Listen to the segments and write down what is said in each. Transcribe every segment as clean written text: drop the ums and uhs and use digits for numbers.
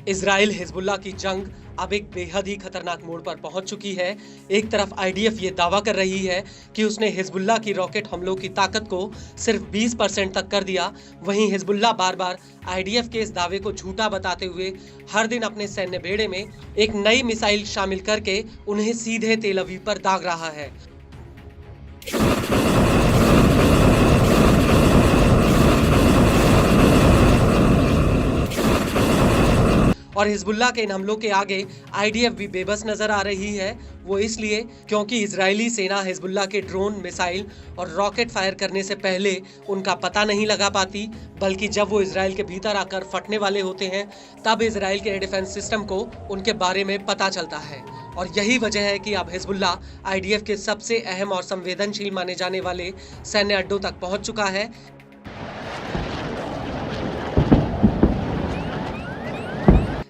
Israel Hezbollah की जंग अब एक बेहद ही खतरनाक मोड़ पर पहुंच चुकी है। एक तरफ आईडीएफ ये दावा कर रही है कि उसने हिजबुल्लाह की रॉकेट हमलों की ताकत को सिर्फ 20% तक कर दिया। वहीं हिजबुल्लाह बार बार आईडीएफ के इस दावे को झूठा बताते हुए हर दिन अपने सैन्य बेड़े में एक नई मिसाइल शामिल करके उन्हें सीधे तेल अवीव पर दाग रहा है। और हिजबुल्लाह के इन हमलों के आगे आईडीएफ भी बेबस नजर आ रही है। वो इसलिए क्योंकि इजरायली सेना हिजबुल्लाह के ड्रोन, मिसाइल और रॉकेट फायर करने से पहले उनका पता नहीं लगा पाती, बल्कि जब वो इजराइल के भीतर आकर फटने वाले होते हैं तब इजराइल के डिफेंस सिस्टम को उनके बारे में पता चलता है। और यही वजह है कि अब हिजबुल्लाह आईडीएफ के सबसे अहम और संवेदनशील माने जाने वाले सैन्य अड्डों तक पहुंच चुका है।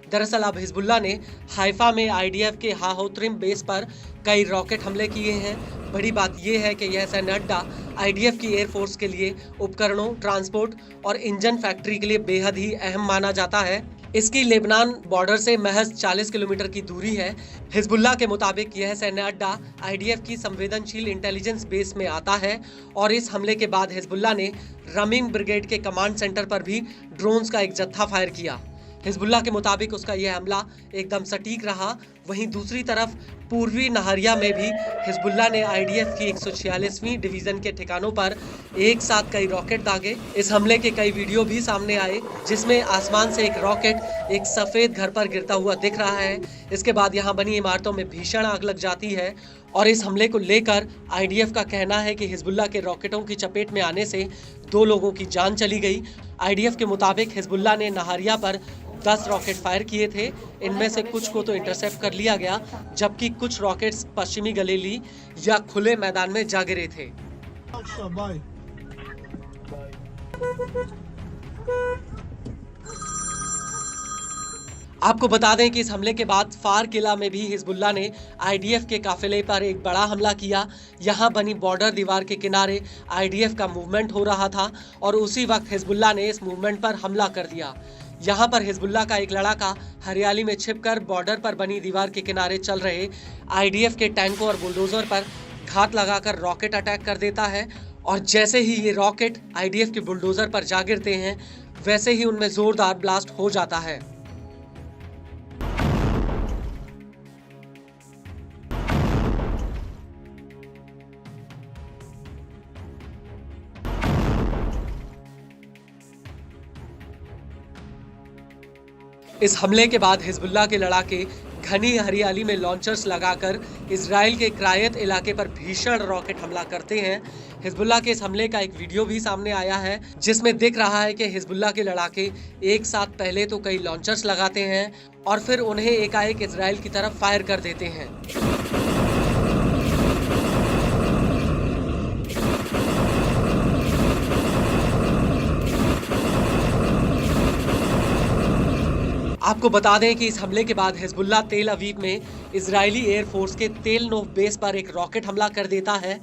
दरअसल अब हिजबुल्लाह ने हाइफा में आईडीएफ के हाहोत्रिम बेस पर कई रॉकेट हमले किए हैं। बड़ी बात यह है कि यह सैन्य अड्डा आईडीएफ की एयरफोर्स के लिए उपकरणों, ट्रांसपोर्ट और इंजन फैक्ट्री के लिए बेहद ही अहम माना जाता है। इसकी लेबनान बॉर्डर से महज 40 किलोमीटर की दूरी है। हिजबुल्लाह के मुताबिक यह सैन्य अड्डा आईडीएफ की संवेदनशील इंटेलिजेंस बेस में आता है और इस हमले के बाद हिजबुल्लाह ने रमीम ब्रिगेड के कमांड सेंटर पर भी ड्रोन्स का एक जत्था फायर किया। हिजबुल्लाह के मुताबिक उसका यह हमला एकदम सटीक रहा। वहीं दूसरी तरफ पूर्वी नहरिया में भी हिजबुल्लाह ने आईडीएफ की 146वीं डिवीजन के ठिकानों पर एक साथ कई रॉकेट दागे। इस हमले के कई वीडियो भी सामने आए जिसमें आसमान से एक रॉकेट एक सफेद घर पर गिरता हुआ दिख रहा है। इसके बाद यहां बनी इमारतों में भीषण आग लग जाती है और इस हमले को लेकर आईडीएफ का कहना है कि हिजबुल्लाह के रॉकेटों की चपेट में आने से 2 लोगों की जान चली गई। आईडीएफ के मुताबिक हिजबुल्लाह ने नहरिया पर 10 रॉकेट फायर किए थे। इनमें से कुछ को तो इंटरसेप्ट कर लिया गया, जबकि कुछ रॉकेट्स पश्चिमी गलीली या खुले मैदान में जा गिरे थे। आपको बता दें कि इस हमले के बाद फार किला में भी हिजबुल्लाह ने आईडीएफ के काफिले पर एक बड़ा हमला किया। यहां बनी बॉर्डर दीवार के किनारे आईडीएफ का मूवमेंट हो रहा था और उसी वक्त हिजबुल्लाह ने इस मूवमेंट पर हमला कर दिया। यहां पर हिजबुल्लाह का एक लड़ाका हरियाली में छिपकर बॉर्डर पर बनी दीवार के किनारे चल रहे आईडीएफ के टैंकों और बुलडोजर पर घात लगाकर रॉकेट अटैक कर देता है। और जैसे ही ये रॉकेट आईडीएफ के बुलडोजर पर जा गिरते हैं, वैसे ही उनमें जोरदार ब्लास्ट हो जाता है। इस हमले के बाद हिजबुल्लाह के लड़ाके घनी हरियाली में लॉन्चर्स लगाकर इजराइल के क्रायत इलाके पर भीषण रॉकेट हमला करते हैं। हिजबुल्लाह के इस हमले का एक वीडियो भी सामने आया है जिसमें दिख रहा है कि हिजबुल्लाह के लड़ाके एक साथ पहले तो कई लॉन्चर्स लगाते हैं और फिर उन्हें एकाएक इजराइल की तरफ फायर कर देते हैं। आपको बता दें कि इस हमले के बाद हिजबुल्लाह तेल अवीव में इजरायली एयरफोर्स के तेल नोफ बेस पर एक रॉकेट हमला कर देता है।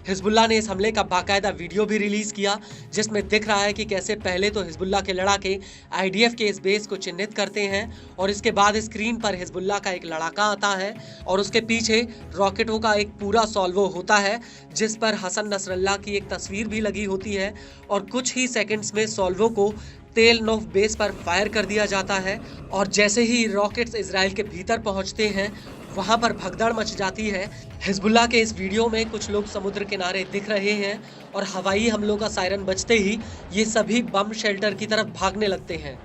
हिजबुल्लाह ने इस हमले का बाकायदा वीडियो भी रिलीज किया जिसमें दिख रहा है कि कैसे पहले तो हिजबुल्लाह के लड़ाके आईडीएफ के इस बेस को चिन्हित करते हैं और इसके बाद स्क्रीन पर हिजबुल्लाह का एक लड़ाका आता है और उसके पीछे रॉकेटों का एक पूरा सॉल्वो होता है जिस पर हसन नसरल्लाह की एक तस्वीर भी लगी होती है और कुछ ही सेकंड्स में सॉल्वो को तेल नोफ बेस पर फायर कर दिया जाता है। और जैसे ही रॉकेट्स इजराइल के भीतर पहुंचते हैं वहां पर भगदड़ मच जाती है। हिजबुल्लाह के इस वीडियो में कुछ लोग समुद्र किनारे दिख रहे हैं और हवाई हमलों का सायरन बजते ही ये सभी बम शेल्टर की तरफ भागने लगते हैं।